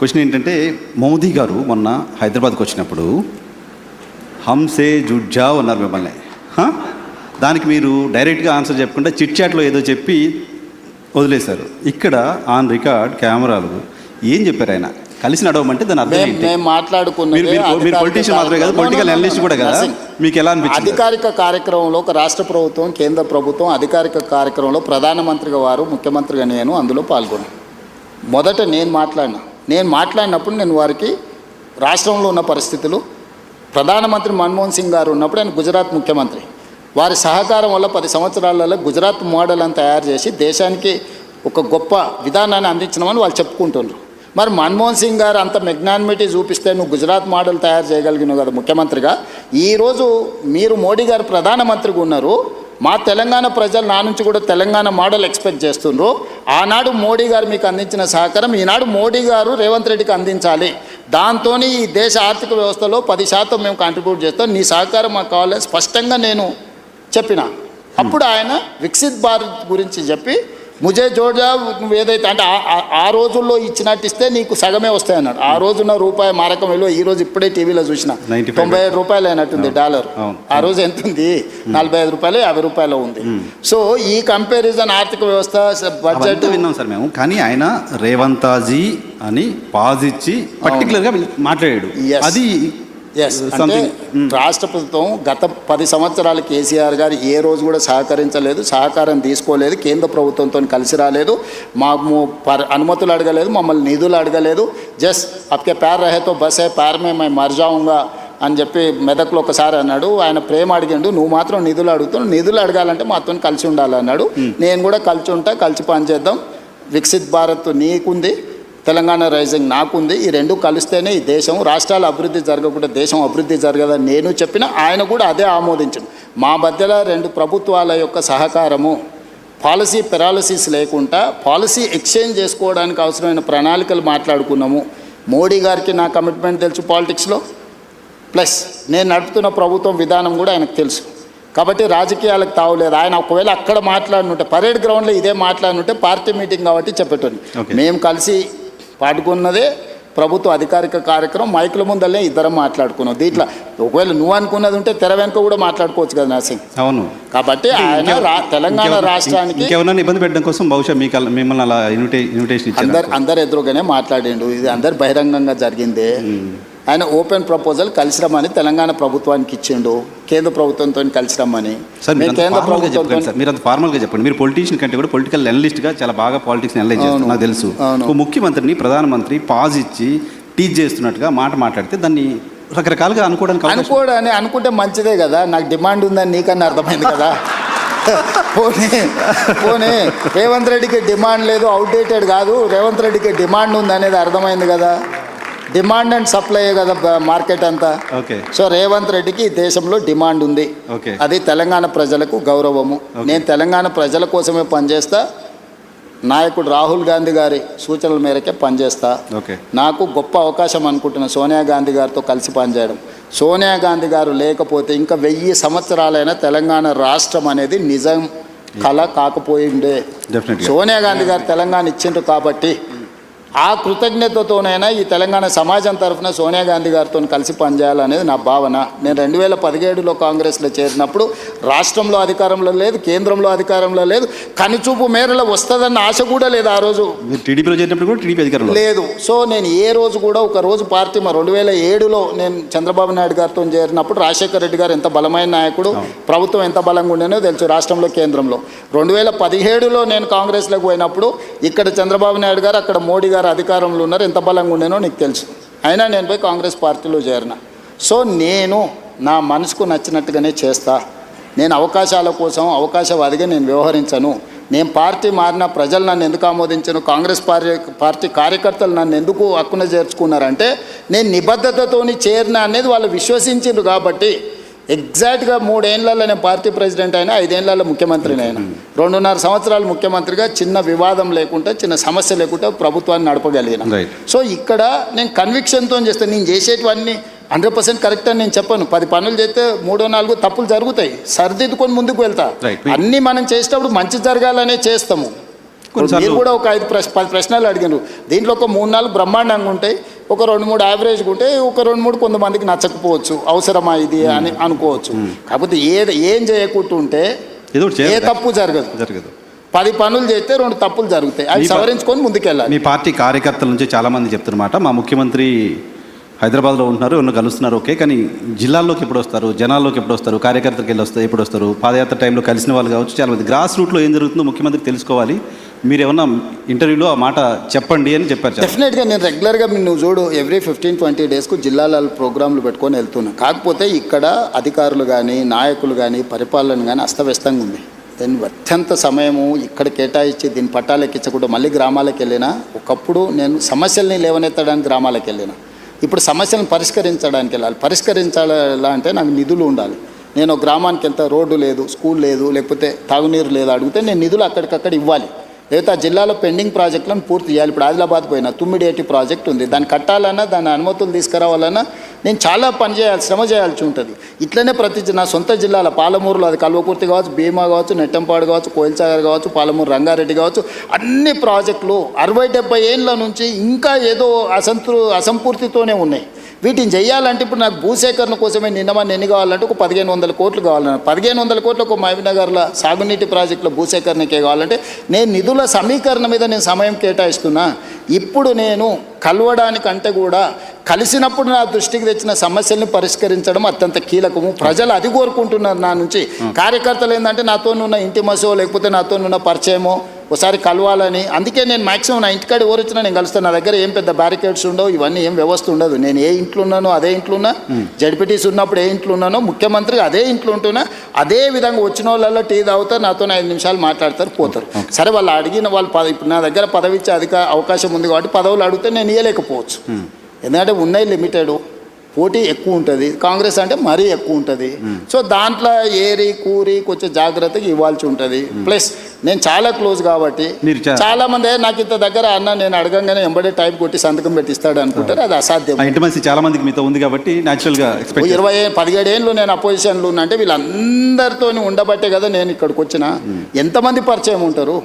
Question ఏంటంటే, మోదీ గారు మొన్న హైదరాబాద్కి వచ్చినప్పుడు హంసే జుడ్జావ్ అన్నారు మిమ్మల్ని. దానికి మీరు డైరెక్ట్గా ఆన్సర్ చెప్పకుండా చిట్ చాట్లో ఏదో చెప్పి వదిలేశారు. ఇక్కడ ఆన్ రికార్డ్ కెమెరాలు ఏం చెప్పారు ఆయన? కలిసి నడవమంటే దాని అర్థం ఏంటి? మేము మాట్లాడుకున్నది మీరు పొలిటీషియన్ మాత్రమే కదా, పొలిటికల్ అనలిస్ట్ కూడా కదా. మీకు ఎలా అనిపించింది? అధికారిక కార్యక్రమంలో ఒక రాష్ట్ర ప్రభుత్వం, కేంద్ర ప్రభుత్వం అధికారిక కార్యక్రమంలో ప్రధానమంత్రిగా వారు, ముఖ్యమంత్రిగా నేను అందులో పాల్గొన్నాను. మొదట నేను మాట్లాడినప్పుడు నేను వారికి రాష్ట్రంలో ఉన్న పరిస్థితులు, ప్రధానమంత్రి మన్మోహన్ సింగ్ గారు ఉన్నప్పుడు ఆయన గుజరాత్ ముఖ్యమంత్రి, వారి సహకారం వల్ల 10 సంవత్సరాలలో గుజరాత్ మోడల్ అని తయారు చేసి దేశానికి ఒక గొప్ప విధానాన్ని అందించినామని వాళ్ళు చెప్పుకుంటున్నారు. మరి మన్మోహన్ సింగ్ గారు అంత మెగ్నానిమిటీ చూపిస్తే నువ్వు గుజరాత్ మోడల్ తయారు చేయగలిగినావు కదా ముఖ్యమంత్రిగా. ఈరోజు మీరు మోడీ గారు ప్రధానమంత్రిగా ఉన్నారు, మా తెలంగాణ ప్రజలు నా నుంచి కూడా తెలంగాణ మోడల్ ఎక్స్పెక్ట్ చేస్తున్నారు. ఆనాడు మోడీ గారు మీకు అందించిన సహకారం ఈనాడు మోడీ గారు రేవంత్ రెడ్డికి అందించాలి. దాంతో ఈ దేశ ఆర్థిక వ్యవస్థలో 10% మేము కాంట్రిబ్యూట్ చేస్తాం, నీ సహకారం మాకు కావాలి స్పష్టంగా నేను చెప్పిన. అప్పుడు ఆయన వికసిత్ భారత్ గురించి చెప్పి ముజే జోడా నువ్వు ఏదైతే అంటే ఆ రోజుల్లో ఇచ్చినట్టు ఇస్తే నీకు సగమే వస్తాయన్నాడు. ఆ రోజున రూపాయి మారకం విలువ ఈ రోజు ఇప్పుడే టీవీలో చూసిన 97 రూపాయలు అయినట్టుంది డాలర్. ఆ రోజు ఎంత ఉంది? 45 రూపాయలు 50 రూపాయలు ఉంది. సో ఈ కంపారిజన్ ఆర్థిక వ్యవస్థ బడ్జెట్ విన్నాం సార్ మేము. కానీ ఆయన రేవంతాజీ అని పాజ్ ఇచ్చి పర్టికులర్గా మాట్లాడాడు. అది అంటే రాష్ట్ర ప్రభుత్వం గత 10 సంవత్సరాలు కేసీఆర్ గారు ఏ రోజు కూడా సహకరించలేదు, సహకారం తీసుకోలేదు, కేంద్ర ప్రభుత్వంతో కలిసి రాలేదు, మాకు అనుమతులు అడగలేదు, మమ్మల్ని నిధులు అడగలేదు. జస్ట్ అప్కే ప్యార్ రహేతో బస్ హై ప్యార్ మే మై మర్ జాऊंगा అని చెప్పి మెదక్లో ఒకసారి అన్నాడు. ఆయన ప్రేమ అడిగిండు, నువ్వు మాత్రం నిధులు అడుగుతున్నావు, నిధులు అడగాలంటే మాతో కలిసి ఉండాలన్నాడు. నేను కూడా కలిసి ఉంటా, కలిసి పనిచేద్దాం. వికసిత్ భారత్ నీకుంది, తెలంగాణ రైజింగ్ నాకుంది, ఈ రెండు కలిస్తేనే ఈ దేశం, రాష్ట్రాల అభివృద్ధి జరగకుండా దేశం అభివృద్ధి జరగదని నేను చెప్పిన. ఆయన కూడా అదే ఆమోదించను. మా మధ్యలో 2 ప్రభుత్వాల యొక్క సహకారము, పాలసీ పెరాలసిస్ లేకుండా పాలసీ ఎక్స్చేంజ్ చేసుకోవడానికి అవసరమైన ప్రణాళికలు మాట్లాడుకున్నాము. మోడీ గారికి నా కమిట్మెంట్ తెలుసు పాలిటిక్స్లో, ప్లస్ నేను నడుపుతున్న ప్రభుత్వం విధానం కూడా ఆయనకు తెలుసు. కాబట్టి రాజకీయాలకు తావులేదు. ఆయన ఒకవేళ అక్కడ మాట్లాడినుంటే, పరేడ్ గ్రౌండ్లో ఇదే మాట్లాడినుంటే పార్టీ మీటింగ్ కాబట్టి చెప్పేటోని. మేము కలిసి పాడుకున్నదే ప్రభుత్వ అధికారిక కార్యక్రమం, మైకుల ముందల్లే ఇద్దరం మాట్లాడుకున్నాం. దీంట్లో ఒకవేళ నువ్వు అనుకున్నది ఉంటే తెర వెనుక కూడా మాట్లాడుకోవచ్చు కదా నర్సింగ్. అవును. కాబట్టి ఆయన తెలంగాణ రాష్ట్రానికి ఇబ్బంది పెట్టడం కోసం బహుశా మిమ్మల్ని అలా ఇన్విటేషన్ అందరు ఎదురుగానే మాట్లాడిండు. ఇది అందరు బహిరంగంగా జరిగిందే. ఆయన ఓపెన్ ప్రపోజల్ కలిసి రమ్మని తెలంగాణ ప్రభుత్వానికి ఇచ్చిండు, కేంద్ర ప్రభుత్వంతో కలిసి రమ్మని. కేంద్ర ప్రభుత్వం మీరు అంత ఫార్మల్గా చెప్పండి. మీరు పొలిటీషియన్ కంటే కూడా పొలిటికల్ అనలిస్ట్గా చాలా బాగా పాలిటిక్స్ అనలైజ్ చేస్తారు, నాకు తెలుసు. ముఖ్యమంత్రిని ప్రధానమంత్రి పాజ్ ఇచ్చి టీచ్ చేస్తున్నట్టుగా మాట్లాడితే దాన్ని రకరకాలుగా అనుకుంటే మంచిదే కదా. నాకు డిమాండ్ ఉందని నీకన్నా అర్థమైంది కదా. పోనీ రేవంత్ రెడ్డికి డిమాండ్ లేదు, అవుట్డేటెడ్ కాదు, రేవంత్ రెడ్డికి డిమాండ్ ఉంది అనేది అర్థమైంది కదా. డిమాండ్ అండ్ సప్లై కదా మార్కెట్ అంతా. సో రేవంత్ రెడ్డికి ఈ దేశంలో డిమాండ్ ఉంది, అది తెలంగాణ ప్రజలకు గౌరవము. నేను తెలంగాణ ప్రజల కోసమే పనిచేస్తా, నాయకుడు రాహుల్ గాంధీ గారి సూచనల మేరకే పనిచేస్తా. నాకు గొప్ప అవకాశం అనుకుంటున్నా సోనియా గాంధీ గారితో కలిసి పనిచేయడం. సోనియా గాంధీ గారు లేకపోతే ఇంకా 1000 సంవత్సరాలైనా తెలంగాణ రాష్ట్రం అనేది నిజం కళ కాకపోయిండే. సోనియా గాంధీ గారు తెలంగాణ ఇచ్చిండ్రు కాబట్టి ఆ కృతజ్ఞతతోనైనా ఈ తెలంగాణ సమాజం తరఫున సోనియా గాంధీ గారితో కలిసి పనిచేయాలనేది నా భావన. నేను 2017లో కాంగ్రెస్లో చేరినప్పుడు రాష్ట్రంలో అధికారంలో లేదు, కేంద్రంలో అధికారంలో లేదు, కనుచూపు మేరలో వస్తుందన్న ఆశ కూడా లేదు. ఆ రోజు టీడీపీలో చేరినప్పుడు కూడా టీడీపీ అధికారంలో లేదు. సో నేను ఏ రోజు కూడా ఒక రోజు పార్టీ 2007లో నేను చంద్రబాబు నాయుడు గారితో చేరినప్పుడు రాజశేఖర రెడ్డి గారు ఎంత బలమైన నాయకుడు, ప్రభుత్వం ఎంత బలంగా ఉండేనో తెలుసు రాష్ట్రంలో కేంద్రంలో. 2017లో నేను కాంగ్రెస్లోకి పోయినప్పుడు ఇక్కడ చంద్రబాబు నాయుడు గారు, అక్కడ మోడీ గారు అధికారంలో ఉన్నారు, ఎంత బలంగా ఉండేనో నీకు తెలుసు. అయినా నేను పోయి కాంగ్రెస్ పార్టీలో చేరిన. సో నేను నా మనసుకు నచ్చినట్టుగానే చేస్తా. నేను అవకాశాల కోసం అవకాశవాదిగా నేను వ్యవహరించను. నేను పార్టీ మారిన ప్రజలు నన్ను ఎందుకు ఆమోదించను, కాంగ్రెస్ పార్టీ కార్యకర్తలు నన్ను ఎందుకు హక్కున చేర్చుకున్నారంటే నేను నిబద్ధతతోని చేరిన అనేది వాళ్ళు విశ్వసించారు. కాబట్టి ఎగ్జాక్ట్గా 3 ఏళ్లలో నేను పార్టీ ప్రెసిడెంట్ అయినా, 5 ఏళ్లలో ముఖ్యమంత్రిని అయినా, 2.5 సంవత్సరాలు ముఖ్యమంత్రిగా చిన్న వివాదం లేకుండా, చిన్న సమస్య లేకుండా ప్రభుత్వాన్ని నడపగలిగిన. సో ఇక్కడ నేను కన్విక్షన్తో చేస్తాను. నేను చేసేటివన్నీ 100% కరెక్ట్ అని నేను చెప్పను. 10 పనులు చేస్తే 3-4 తప్పులు జరుగుతాయి, సరిదిద్దుకొని ముందుకు వెళ్తా. అన్నీ మనం చేసేటప్పుడు మంచి జరగాలనే చేస్తాము. కొన్నిసార్లు- మీరు కూడా ఒక 10 ప్రశ్నలు అడిగారు. దీంట్లో ఒక 3-4 బ్రహ్మాండంగా ఉంటాయి, ఒక 2-3 యావరేజ్గా ఉంటాయి, ఒక 2-3 కొంతమందికి నచ్చకపోవచ్చు, అవసరమా ఇది అని అనుకోవచ్చు. కాకపోతే ఏం చేయకుంటుంటే ఏదో ఒకటి ఏ చేయాలి. తప్పు జరగదు. 10 పనులు చేస్తే 2 తప్పులు జరుగుతాయి. అవి సవరించుకొని ముందుకెళ్ళాలి. మీ పార్టీ కార్యకర్తల నుంచి చాలామంది చెప్తున్నమాట, మా ముఖ్యమంత్రి హైదరాబాద్లో ఉంటున్నారు, ఉన్న కలుస్తున్నారు, ఓకే, కానీ జిల్లాల్లోకి ఎప్పుడు వస్తారు, జనాల్లోకి ఎప్పుడు వస్తారు, కార్యకర్తలకు వెళ్ళి వస్తారు, ఎప్పుడు వస్తారు, పాదయాత్ర టైంలో కలిసిన వాళ్ళు కావచ్చు, చాలామంది గ్రాస్ రూట్లో ఏం జరుగుతుందో ముఖ్యమంత్రికి తెలుసుకోవాలి, మీరు ఏమన్నా ఇంటర్వ్యూలో ఆ మాట చెప్పండి అని చెప్పారు. డెఫినెట్గా నేను రెగ్యులర్గా నువ్వు చూడు ఎవ్రీ 15-20 డేస్కు జిల్లాల ప్రోగ్రాంలు పెట్టుకొని వెళ్తున్నా. కాకపోతే ఇక్కడ అధికారులు కానీ నాయకులు కానీ పరిపాలన కానీ అస్తవ్యస్తంగా ఉంది. దీన్ని అత్యంత సమయము ఇక్కడ కేటాయించి దీన్ని పట్టాలు ఎక్కించకుండా మళ్ళీ గ్రామాలకు వెళ్ళినా. ఒకప్పుడు నేను సమస్యల్ని లేవనెత్తడానికి గ్రామాలకు వెళ్ళినా, ఇప్పుడు సమస్యలను పరిష్కరించడానికి వెళ్ళాలి. పరిష్కరించాలా అంటే నాకు నిధులు ఉండాలి. నేను గ్రామానికి వెళ్తే రోడ్డు లేదు, స్కూల్ లేదు, లేకపోతే తాగునీరు లేదు అడిగితే నేను నిధులు అక్కడికక్కడ ఇవ్వాలి. లేకపోతే ఆ జిల్లాలో పెండింగ్ ప్రాజెక్టులను పూర్తి చేయాలి. ఇప్పుడు ఆదిలాబాద్ పోయినా తుమ్మిడేటి ప్రాజెక్ట్ ఉంది, దాన్ని కట్టాలన్నా దాని అనుమతులు తీసుకురావాలన్నా నేను చాలా పని చేయాలి, శ్రమ చేయాల్సి ఉంటుంది. ఇట్లనే నా సొంత జిల్లాల పాలమూరులో అది కల్వకుర్తి కావచ్చు, భీమా కావచ్చు, నెట్టంపాడు కావచ్చు, కోయిల్సాగర్ కావచ్చు, పాలమూరు రంగారెడ్డి కావచ్చు, అన్ని ప్రాజెక్టులు 60-70 ఏళ్ళ నుంచి ఇంకా ఏదో అసంపూర్తితోనే ఉన్నాయి. వీటిని చేయాలంటే ఇప్పుడు నాకు భూసేకరణ కోసమే నిన్నమని ఎన్ని కావాలంటే ఒక 1500 కోట్లు కావాలన్నారు. 1500 కోట్లు ఒక మహబూబ్నగర్లో సాగునీటి ప్రాజెక్టులో భూసేకరణకే కావాలంటే నేను నిధుల సమీకరణ మీద నేను సమయం కేటాయిస్తున్నా. ఇప్పుడు నేను కలవడానికంటే కూడా కలిసినప్పుడు నా దృష్టికి తెచ్చిన సమస్యల్ని పరిష్కరించడం అత్యంత కీలకము. ప్రజలు అది కోరుకుంటున్నారు నా నుంచి. కార్యకర్తలు ఏంటంటే నాతోనున్న ఇంటిమసో లేకపోతే నాతోనున్న పరిచయమో ఒకసారి కలవాలని. అందుకే నేను మ్యాక్సిమం నా ఇంటికాడ ఎవరు వచ్చినా నేను కలుస్తాను. నా దగ్గర ఏం పెద్ద బ్యారికేడ్స్ ఉండవు, ఇవన్నీ ఏం వ్యవస్థ ఉండదు. నేను ఏ ఇంట్లో ఉన్నానో అదే ఇంట్లో ఉన్నా, జడ్పీటీసీ ఉన్నప్పుడు ఏ ఇంట్లో ఉన్నానో, ముఖ్యమంత్రిగా అదే ఇంట్లో ఉంటున్నా. అదే విధంగా వచ్చిన వాళ్ళల్లో టీ తాగుతారు, నాతో 5 నిమిషాలు మాట్లాడతారు, పోతారు. సరే వాళ్ళు అడిగిన వాళ్ళు ఇప్పుడు నా దగ్గర పదవి ఇచ్చే అవకాశం ఉంది కాబట్టి పదవులు అడిగితే నేను ఇవ్వలేకపోవచ్చు. ఎందుకంటే ఉన్నాయి లిమిటెడ్, పోటీ ఎక్కువ ఉంటుంది. కాంగ్రెస్ అంటే మరీ ఎక్కువ ఉంటుంది. సో దాంట్లో ఏరి కూరి కొంచెం జాగ్రత్తగా ఇవ్వాల్సి ఉంటుంది. ప్లస్ నేను చాలా క్లోజ్ కాబట్టి చాలా మంది నాకు ఇంత దగ్గర అన్న నేను అడగంగానే ఎంబడే టైప్ కొట్టి సంతకం పెట్టిస్తాడు అనుకుంటారు. అది అసాధ్యం. చాలా మందికి మీతో ఉంది కాబట్టి న్యాచురల్గా 17 ఏళ్ళు నేను అపోజిషన్లో ఉన్నా అంటే వీళ్ళందరితో ఉండబట్టే కదా నేను ఇక్కడికి వచ్చిన. ఎంతమంది పరిచయం ఉంటారు.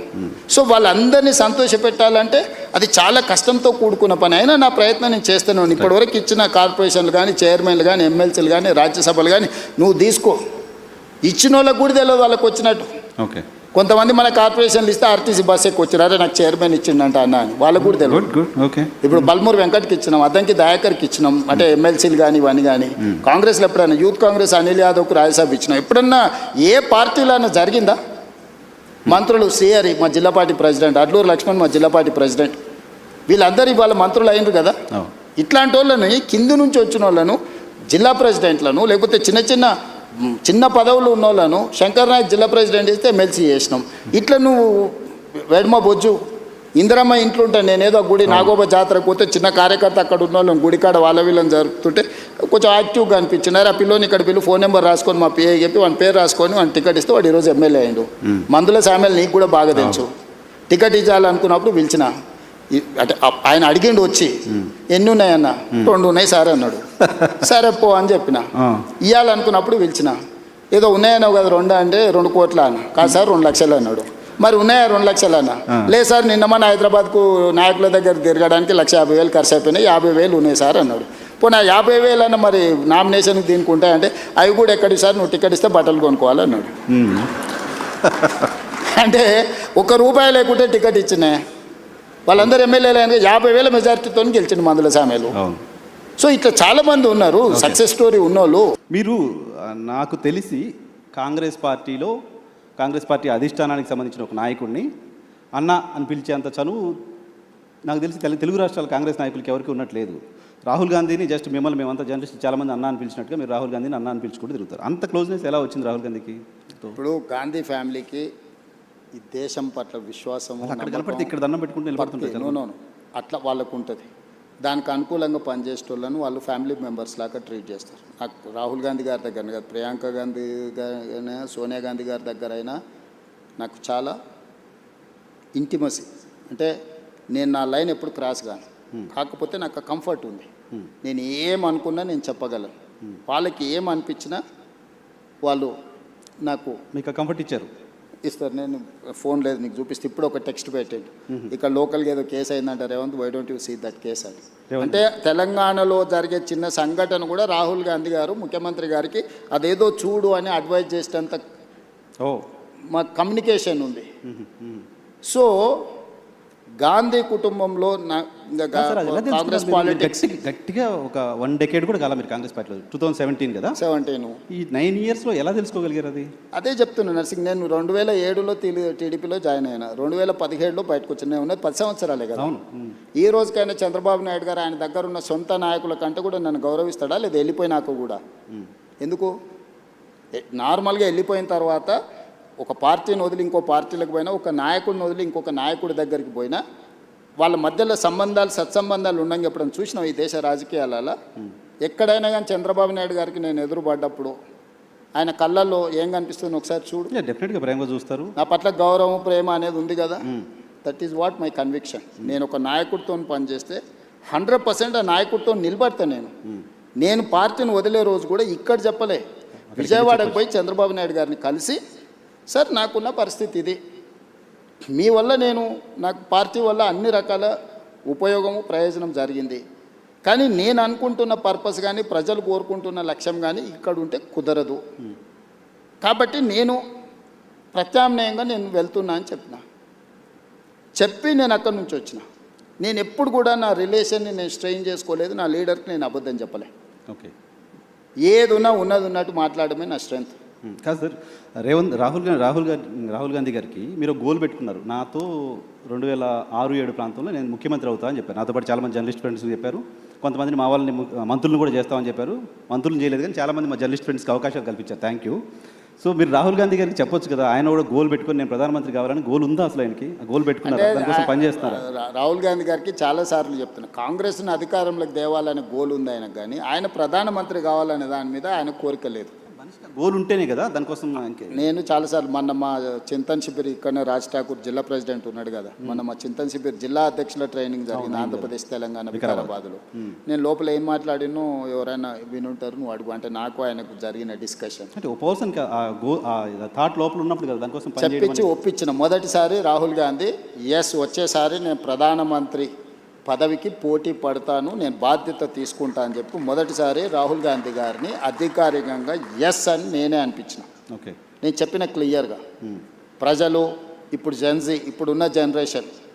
సో వాళ్ళందరినీ సంతోష పెట్టాలంటే అది చాలా కష్టంతో కూడుకున్న పని. అయినా నా ప్రయత్నం నేను చేస్తున్నాను. ఇప్పటివరకు ఇచ్చిన కార్పొరేషన్లు కానీ, చైర్మన్లు కానీ, ఎమ్మెల్సీలు కానీ, రాజ్యసభలు కానీ నువ్వు తీసుకో. ఇచ్చిన వాళ్ళకు కూడా తెలియదు వాళ్ళకి వచ్చినట్టు. ఓకే, కొంతమంది మన కార్పొరేషన్లు ఇస్తే ఆర్టీసీ బస్ ఎక్కువ వచ్చారు, నాకు చైర్మన్ ఇచ్చిండంట అన్న అని వాళ్ళకు కూడా తెలియదు. ఓకే, ఇప్పుడు బల్మూరు వెంకట్కి ఇచ్చినాం, అద్దంకి దయాకర్కి ఇచ్చినాం, అంటే ఎమ్మెల్సీలు కానీ ఇవన్నీ కానీ. కాంగ్రెస్లో ఎప్పుడైనా యూత్ కాంగ్రెస్ అనిల్ యాదవ్కు రాజ్యసభ ఇచ్చినాం. ఎప్పుడన్నా ఏ పార్టీలో జరిగిందా? మంత్రులు శ్రీహరి మా జిల్లా పార్టీ ప్రెసిడెంట్, అడ్లూరు లక్ష్మణ్ మా జిల్లా పార్టీ ప్రెసిడెంట్, వీళ్ళందరూ ఇవాళ మంత్రులు అయినరు కదా. ఇట్లాంటి వాళ్ళని కింది నుంచి వచ్చిన వాళ్ళను జిల్లా ప్రెసిడెంట్లను లేకపోతే చిన్న పదవులు ఉన్న వాళ్ళను శంకర్ నాయక్ జిల్లా ప్రెసిడెంట్ ఇస్తే ఎమ్మెల్సీ చేసినాం. ఇట్లా నువ్వు వెడమ బొజ్జు ఇందిరమ్మ ఇంట్లో ఉంటాను నేను, ఏదో గుడి నాగోబా జాతరకు పోతే చిన్న కార్యకర్త అక్కడ ఉన్న వాళ్ళని గుడికాడ వాళ్ళ వీళ్ళని జరుపుతుంటే కొంచెం యాక్టివ్గా అనిపించినారు. ఆ పిల్లోని ఇక్కడ పిల్లలు ఫోన్ నెంబర్ రాసుకొని మా పిఏ చెప్పి వాని పేరు రాసుకొని వాని టికెట్ ఇస్తే వాడు ఈరోజు ఎమ్మెల్యే అయ్యిండు. మందుల సామెల్ నీకు కూడా బాగా తెలుసు. టికెట్ ఇవ్వాలనుకున్నప్పుడు పిలిచిన, అంటే ఆయన అడిగిండు వచ్చి ఎన్ని ఉన్నాయన్న, 2 ఉన్నాయి సార్ అన్నాడు. సరే పో అని చెప్పిన. ఇవ్వాలనుకున్నప్పుడు పిలిచిన, ఏదో ఉన్నాయన్నావు కదా 2 అంటే 2 కోట్ల అన్న. కాదు సార్ 2 లక్షలు అన్నాడు. మరి ఉన్నాయా 2 లక్షలు అన్న? లేదు సార్ నిన్న మన హైదరాబాద్కు నాయకుల దగ్గర తిరగడానికి 1,50,000 ఖర్చు అయిపోయినాయి, 50,000 ఉన్నాయి సార్ అన్నాడు. పోనీ 50,000 అన్న మరి నామినేషన్కి దీనికి ఉంటాయంటే అవి కూడా ఎక్కడికి సార్ నువ్వు టికెట్ ఇస్తే బట్టలు కొనుక్కోవాలన్నాడు. అంటే ₹1 లేకుంటే టికెట్ ఇచ్చినా వాళ్ళందరూ ఎమ్మెల్యేలు అయినా 50,000 మెజార్టీతో గెలిచిండు మందుల సామెలు. సో ఇట్లా చాలామంది ఉన్నారు సక్సెస్ స్టోరీ ఉన్నోళ్ళు. మీరు నాకు తెలిసి కాంగ్రెస్ పార్టీ అధిష్టానానికి సంబంధించిన ఒక నాయకుడిని అన్న అని పిలిచేంత చనువు నాకు తెలిసి తెలుగు రాష్ట్రాల కాంగ్రెస్ నాయకులకి ఎవరికి ఉన్నట్లేదు. రాహుల్ గాంధీని జస్ట్ మిమ్మల్ని మేమంతా జర్నలిస్ట్ చాలామంది అన్న అని పిలిచినట్టుగా మీరు రాహుల్ గాంధీని అన్న అని పిలుచుకుంటూ తిరుగుతారు. అంత క్లోజ్నెస్ ఎలా వచ్చింది రాహుల్ గాంధీకి? ఇప్పుడు గాంధీ ఫ్యామిలీకి ఈ దేశం పట్ల విశ్వాసము అక్కడ కనపడితే ఇక్కడ దండం పెట్టుకుంటూ నిలబడుతుంటారు. అట్లా వాళ్ళకు ఉంటుంది. దానికి అనుకూలంగా పనిచేసేటోళ్ళను వాళ్ళు ఫ్యామిలీ మెంబర్స్ లాగా ట్రీట్ చేస్తారు. నాకు రాహుల్ గాంధీ గారి దగ్గర కాదు, ప్రియాంక గాంధీ గారైనా సోనియా గాంధీ గారి దగ్గర అయినా నాకు చాలా ఇంటిమసీ. అంటే నేను నా లైన్ ఎప్పుడు క్రాస్ కాను. కాకపోతే నాకు కంఫర్ట్ ఉంది. నేను ఏమనుకున్నా నేను చెప్పగలను. వాళ్ళకి ఏమనిపించినా వాళ్ళు నాకు మీకు కంఫర్ట్ ఇచ్చారు. ఇస్తారు. నేను ఫోన్ లేదు నీకు చూపిస్తే ఇప్పుడు ఒక టెక్స్ట్ పెట్టండి. ఇక్కడ లోకల్గా ఏదో కేసు అయిందంటే Revanth, why don't you see that case అని. అంటే తెలంగాణలో జరిగే చిన్న సంఘటన కూడా రాహుల్ గాంధీ గారు ముఖ్యమంత్రి గారికి అదేదో చూడు అని అడ్వైజ్ చేసేంత మా కమ్యూనికేషన్ ఉంది. సో గాంధీ కుటుంబంలో కాంగ్రెస్ పాలిటిక్స్ గట్టిగా ఒక 1 decade కూడా కాలం మీరు కాంగ్రెస్ పార్టీలో 2017 కదా 17 ఈ 9 yearsలో ఎలా తెలుసుకోగలిగారు అది? అదే చెప్తున్నా నర్సింగ్. నేను 2007లో టీడీపీలో జాయిన్ అయినా, 2017లో బయటకు వచ్చాను. నేను ఉన్నది 10 సంవత్సరాలే కదా. ఈ రోజుకైనా చంద్రబాబు నాయుడు గారు ఆయన దగ్గర ఉన్న సొంత నాయకుల కంటే కూడా నన్ను గౌరవిస్తాడా లేదా? వెళ్ళిపోయినాక కూడా ఎందుకు? నార్మల్గా వెళ్ళిపోయిన తర్వాత ఒక పార్టీని వదిలి ఇంకో పార్టీలకు పోయినా, ఒక నాయకుడిని వదిలి ఇంకొక నాయకుడి దగ్గరికి పోయినా వాళ్ళ మధ్యలో సంబంధాలు సత్సంబంధాలు ఉండని చెప్పడం చూసినాం ఈ దేశ రాజకీయాలలో. ఎక్కడైనా కానీ చంద్రబాబు నాయుడు గారికి నేను ఎదురుపడ్డప్పుడు ఆయన కళ్ళల్లో ఏం కనిపిస్తుంది ఒకసారి చూడు. డెఫినెట్గా ప్రేమగా చూస్తారు. నా పట్ల గౌరవం ప్రేమ అనేది ఉంది కదా. That is what my conviction. నేను ఒక నాయకుడితో పనిచేస్తే 100% ఆ నాయకుడితో నిలబడతా. నేను పార్టీని వదిలే రోజు కూడా ఇక్కడ చెప్పలే, విజయవాడకు పోయి చంద్రబాబు నాయుడు గారిని కలిసి, సార్ నాకున్న పరిస్థితి ఇది, మీ వల్ల నాకు పార్టీ వల్ల అన్ని రకాల ఉపయోగము ప్రయోజనం జరిగింది, కానీ నేను అనుకుంటున్న పర్పస్ కానీ ప్రజలు కోరుకుంటున్న లక్ష్యం కానీ ఇక్కడ ఉంటే కుదరదు, కాబట్టి నేను ప్రత్యామ్నాయంగా నేను వెళ్తున్నా అని చెప్పి నేను అక్కడి నుంచి వచ్చిన. నేను ఎప్పుడు కూడా నా రిలేషన్ని నేను స్ట్రెయిన్ చేసుకోలేదు. నా లీడర్కి నేను అబద్ధం చెప్పలే. ఓకే, ఏదున్నా ఉన్నది ఉన్నట్టు మాట్లాడమే నా స్ట్రెంగ్త్. కాదు సార్, రాహుల్ గాంధీ గారికి మీరు గోల్ పెట్టుకున్నారు. నాతో 2006-7 ప్రాంతంలో నేను ముఖ్యమంత్రి అవుతా అని చెప్పారు. నాతో పాటు చాలామంది జర్నలిస్ట్ ఫ్రెండ్స్ చెప్పారు. కొంతమందిని మా వాళ్ళని మంత్రులను కూడా చేస్తామని చెప్పారు. మంత్రులను చేయలేదు కానీ చాలామంది మా జర్నలిస్ట్ ఫ్రెండ్స్కి అవకాశాలు కల్పించారు. Thank you. సో మీరు రాహుల్ గాంధీ గారికి చెప్పొచ్చు కదా, ఆయన కూడా గోల్ పెట్టుకొని నేను ప్రధానమంత్రి కావాలని గోల్ ఉందా అసలు ఆయనకి? ఆ గోల్ పెట్టుకున్నారు, దానికోసం పనిచేస్తున్నారు. రాహుల్ గాంధీ గారికి చాలాసార్లు చెప్తున్నా, కాంగ్రెస్ని అధికారంలోకి తేవాలనే గోల్ ఉంది ఆయనకు, కానీ ఆయన ప్రధానమంత్రి కావాలనే దాని మీద ఆయన కోరిక లేదు. గోల్ ఉంటేనే కదా దానికోసం. నేను చాలాసార్లు మొన్న మా చింతన్ శిబిర్ ఇక్కడనే రాజ్ ఠాకూర్ జిల్లా ప్రెసిడెంట్ ఉన్నాడు కదా, మొన్న మా చింతన్ శిబిర్ జిల్లా అధ్యక్షుల ట్రైనింగ్ జరిగింది ఆంధ్రప్రదేశ్ తెలంగాణ వికారాబాద్లో. నేను లోపల ఏం మాట్లాడినో ఎవరైనా వినుంటారు, నువ్వు అడుగు అంటే నాకు ఆయనకు జరిగిన డిస్కషన్ అంటే ఒక పర్సన్ థాట్ లోపల ఉన్నప్పుడు కదా దానికోసం చెప్పించి ఒప్పించిన. మొదటిసారి రాహుల్ గాంధీ వచ్చేసారి నేను ప్రధానమంత్రి పదవికి పోటీ పడతాను, నేను బాధ్యత తీసుకుంటా అని చెప్పి మొదటిసారి రాహుల్ గాంధీ గారిని అధికారికంగా ఎస్ అని నేనే అనిపించిన. ఓకే, నేను చెప్పిన క్లియర్గా ప్రజలు ఇప్పుడు ఇప్పుడున్న జనరేషన్